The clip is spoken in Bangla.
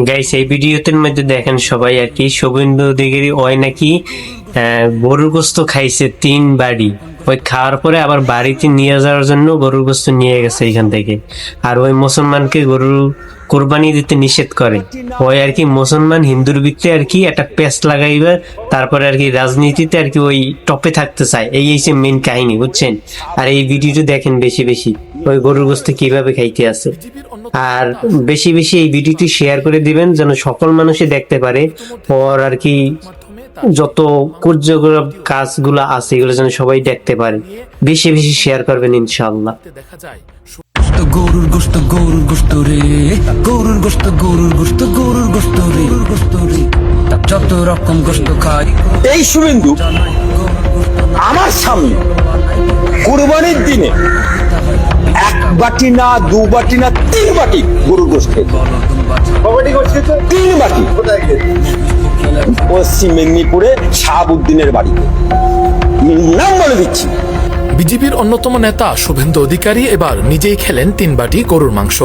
গাইস এই ভিডিওটার মধ্যে দেখেন সবাই আর কি শুভেন্দু অধিকারী ওই নাকি গরুর গোস্ত খাইছে 3 বাড়ি। ওই খাওয়ার পরে আবার বাড়িতে নিয়ে যাওয়ার জন্য গরুর গোস্ত নিয়ে গেছে এখান থেকে। আর ওই মুসলমানকে গরুর কোরবানি দিতে নিষেধ করে। ওই আর কি মুসলমান হিন্দুর ভিতরে আর কি একটা পেস্ট লাগাইবে, তারপরে আর কি রাজনীতিতে আর কি ওই টপে থাকতে চায়। এই হচ্ছে মেন কাহিনী, বুঝছেন? আর এই ভিডিওটা দেখেন বেশি বেশি, ওই গরুর গোস্ত কিভাবে খাইতে আছে। আর বেশি বেশি এই ভিডিওটি শেয়ার করে দিবেন যেন সকল মানুষই দেখতে পারে। ওর আর কি যত কার্যকলাপ কাজগুলো আছে এগুলো যেন সবাই দেখতে পারে। বেশি বেশি শেয়ার করবেন ইনশাআল্লাহ। গরুর গোশত গরুর গোশত রে, গরুর গোশত গরুর গোশত গরুর গোশত রে, গরুর গোশত রে, যত রকম গোশত খাই। এই শুভেন্দু আমার সামনে কুরবানির দিনে 1 বাটি না 2 বাটি না 3 বাটি গরুর গোশত খেয়েছে। 3 বাটি পশ্চিম মেদিনীপুরে শাহাবুদ্দিনের বাড়িতে। নাম বলে দিচ্ছি। বিজেপির অন্যতম নেতা শুভেন্দু অধিকারী এবার নিজেই খেলেন 3 বাটি গরুর মাংস।